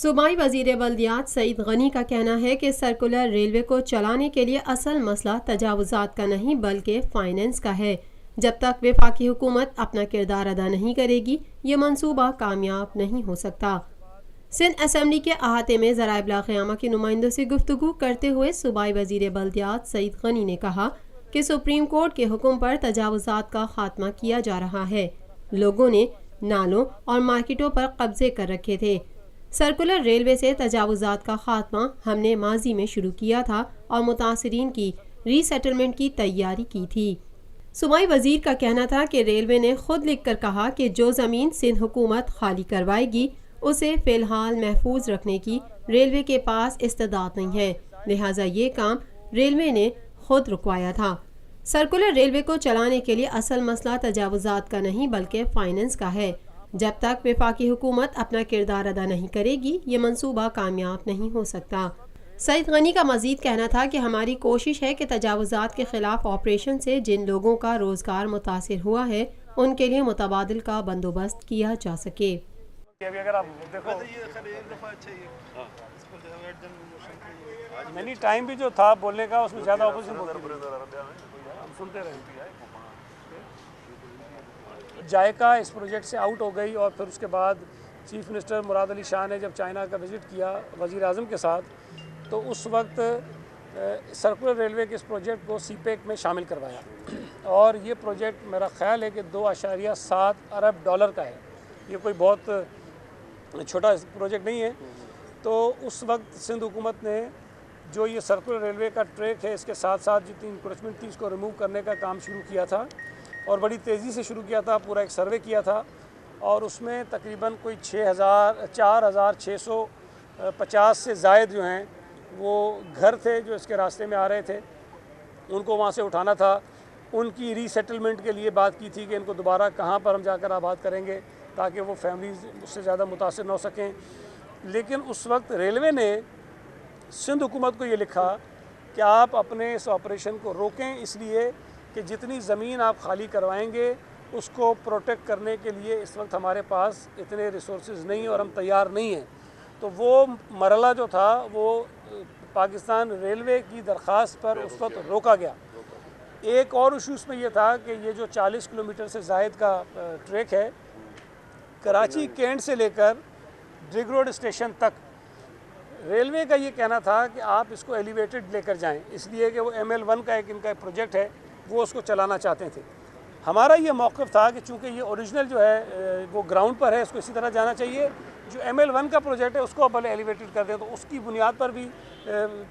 सूबाई वज़ीर बल्दियात सईद गनी का कहना है कि सर्कुलर रेलवे को चलाने के लिए असल मसला तजावुज़ात का नहीं बल्कि फ़ाइनेंस का है। जब तक वफाकी हुकूमत अपना किरदार अदा नहीं करेगी ये मनसूबा कामयाब नहीं हो सकता। सिंध असम्बली के अहाते में ज़राए इब्लाग़ के नुमाइंदों से गुफ्तगू करते हुए सूबाई वज़ीर बल्दियात सईद गनी ने कहा कि सुप्रीम कोर्ट के हुक्म पर तजावुज़ात का खात्मा किया जा रहा है। लोगों ने नालों और मार्केटों पर कब्जे कर रखे थे। सर्कुलर रेलवे से तजावुज़ात का खात्मा हमने माजी में शुरू किया था और मुतासरीन की रीसेटलमेंट की तैयारी की थी। सूबाई वज़ीर का कहना था कि रेलवे ने खुद लिख कर कहा कि जो ज़मीन सिंध हुकूमत खाली करवाएगी उसे फ़िलहाल महफूज रखने की रेलवे के पास इस्तेदाद नहीं है, लिहाजा ये काम रेलवे ने खुद रुकवाया था। सर्कुलर रेलवे को चलाने के लिए असल मसला तजावुज़ात का नहीं बल्कि फ़ाइनेंस का है। जब तक वफाकी हुकूमत अपना किरदार अदा नहीं करेगी ये मनसूबा कामयाब नहीं हो सकता। सईद गनी का मजीद कहना था कि हमारी कोशिश है कि तजावुज़ात के ख़िलाफ़ ऑपरेशन से जिन लोगों का रोज़गार मुतासिर हुआ है उनके लिए मुतबादिल का बंदोबस्त किया जा सके। अभी अगर आप देखो मैंने टाइम भी जो था बोलने का उसमें ज़्यादा ऑपोजिशन हम सुनते रहे। जायका इस प्रोजेक्ट से आउट हो गई और फिर उसके बाद चीफ मिनिस्टर मुराद अली शाह ने जब चाइना का विज़िट किया वज़ीर आज़म के साथ तो उस वक्त सर्कुलर रेलवे के इस प्रोजेक्ट को सीपेक में शामिल करवाया और ये प्रोजेक्ट मेरा ख़्याल है कि 2.7 अरब डॉलर का है। ये कोई बहुत छोटा प्रोजेक्ट नहीं है। तो उस वक्त सिंध हुकूमत ने जो ये सर्कुलर रेलवे का ट्रैक है इसके साथ साथ जितनी इंक्रोचमेंट थी इसको रिमूव करने का काम शुरू किया था और बड़ी तेज़ी से शुरू किया था। पूरा एक सर्वे किया था और उसमें तकरीबन कोई 4,650 से ज़ायद जो हैं वो घर थे जो इसके रास्ते में आ रहे थे, उनको वहाँ से उठाना था। उनकी रीसेटलमेंट के लिए बात की थी कि इनको दोबारा कहाँ पर हम जाकर आबाद करेंगे ताकि वो फैमिलीज़ उससे ज़्यादा मुतासिर न हो सकें। लेकिन उस वक्त रेलवे ने सिंध हुकूमत को ये लिखा कि आप अपने इस ऑपरेशन को रोकें, इसलिए कि जितनी ज़मीन आप खाली करवाएंगे उसको प्रोटेक्ट करने के लिए इस वक्त हमारे पास इतने रिसोर्सेज नहीं और हम तैयार नहीं हैं। तो वो मरला जो था वो पाकिस्तान रेलवे की दरख्वास्त पर उस वक्त रोका गया। एक और इशू इसमें यह था कि ये जो 40 किलोमीटर से ज़ायद का ट्रैक है कराची कैंट से लेकर ड्रिग रोड स्टेशन तक, रेलवे का ये कहना था कि आप इसको एलिवेटेड लेकर जाएं, इसलिए कि वो ML1 का इनका प्रोजेक्ट है वो उसको चलाना चाहते थे। हमारा ये मौक़िफ़ था कि चूँकि ये ओरिजिनल जो है वो ग्राउंड पर है, इसको इसी तरह जाना चाहिए। जो ML1 का प्रोजेक्ट है उसको पहले एलिवेटेड कर दें, तो उसकी बुनियाद पर भी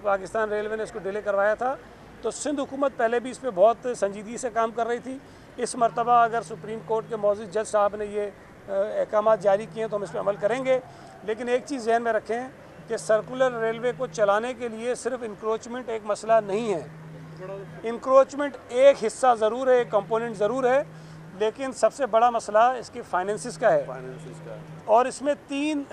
पाकिस्तान रेलवे ने इसको डिले करवाया था। तो सिंध हुकूमत पहले भी इस पर बहुत संजीदगी से काम कर रही थी। इस मरतबा अगर सुप्रीम कोर्ट के मौजूद जज साहब ने ये अहकाम जारी किए तो हम इस पर अमल करेंगे। लेकिन एक चीज़ ज़हन में रखें कि सर्कुलर रेलवे को चलाने के लिए सिर्फ इंक्रोचमेंट एक मसला नहीं है। इंक्रोचमेंट एक हिस्सा ज़रूर है, एक कंपोनेंट ज़रूर है, लेकिन सबसे बड़ा मसला इसके फाइनेंसिस का है। और इसमें 3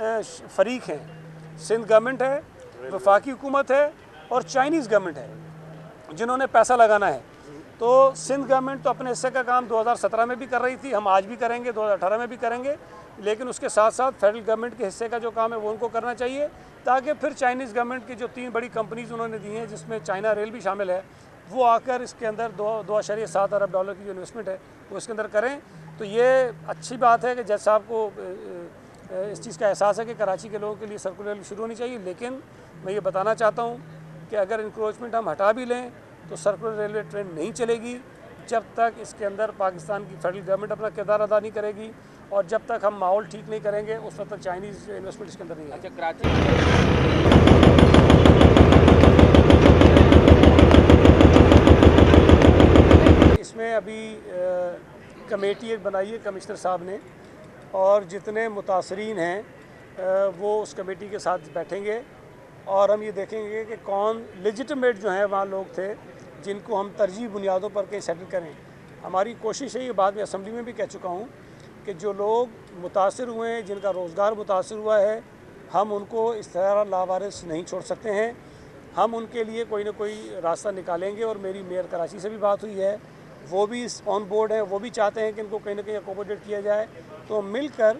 फरीक हैं, सिंध गवर्नमेंट है, वफाकी हुकूमत है और चाइनीज़ गवर्नमेंट है जिन्होंने पैसा लगाना है। तो सिंध गवर्नमेंट तो अपने हिस्से का काम 2017 में भी कर रही थी, हम आज भी करेंगे, 2018 में भी करेंगे, लेकिन उसके साथ साथ फेडरल गवर्नमेंट के हिस्से का जो काम है वो उनको करना चाहिए ताकि फिर चाइनीज़ गवर्नमेंट की जो 3 बड़ी कंपनीज़ उन्होंने दी हैं जिसमें चाइना रेल भी शामिल है, वो आकर इसके अंदर 2.7 अरब डॉलर की जो इन्वेस्टमेंट है वो इसके अंदर करें। तो ये अच्छी बात है कि जज साहब को इस चीज़ का एहसास है कि कराची के लोगों के लिए सर्कुलर शुरू होनी चाहिए। लेकिन मैं ये बताना चाहता हूँ कि अगर इंक्रोचमेंट हम हटा भी लें तो सर्कुलर रेलवे ट्रेन नहीं चलेगी जब तक इसके अंदर पाकिस्तान की फेडरल गवर्नमेंट अपना किरदार अदा नहीं करेगी और जब तक हम माहौल ठीक नहीं करेंगे उस वक्त तक चाइनीज़ इन्वेस्टमेंट इसके अंदर नहीं है। अच्छा, कराची इसमें अभी कमेटी एक बनाई है कमिश्नर साहब ने और जितने मुतासरीन हैं वो उस कमेटी के साथ बैठेंगे और हम ये देखेंगे कि कौन लेजिटिमेट जो हैं वहाँ लोग थे जिनको हम तरजीह बुनियादों पर कहीं सेटल करें। हमारी कोशिश है, ये बात मैं असम्बली में भी कह चुका हूँ, कि जो लोग मुतासर हुए हैं, जिनका रोज़गार मुतासर हुआ है, हम उनको इस तरह लावारिस नहीं छोड़ सकते हैं। हम उनके लिए कोई ना कोई रास्ता निकालेंगे और मेरी मेयर कराची से भी बात हुई है, वो भी ऑन बोर्ड है, वो भी चाहते हैं कि इनको कहीं ना कहीं अकोमोडेट किया जाए। तो मिलकर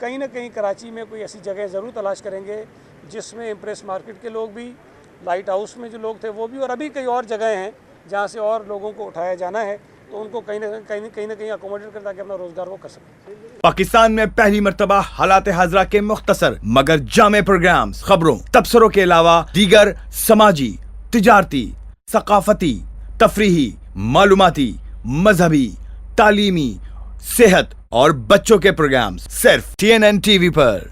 कहीं ना कहीं कराची में कोई ऐसी जगह ज़रूर तलाश करेंगे जिसमें इम्प्रेस मार्केट के लोग भी, लाइट हाउस में जो लोग थे वो भी, और अभी कई और जगह हैं जहाँ से और लोगों को उठाया जाना है, तो उनको कहीं ना कहीं अकोमोडेट करें ताकि अपना रोज़गार वो कर सकें। पाकिस्तान में पहली मर्तबा हालात हाजरा के मुख्तसर मगर जामे प्रोग्राम्स, खबरों, तबसरों के अलावा दीगर समाजी, तिजारती, सकाफती, तफरीही, मालूमाती, मजहबी, तालीमी, सेहत और बच्चों के प्रोग्राम्स सिर्फ TNN TV पर।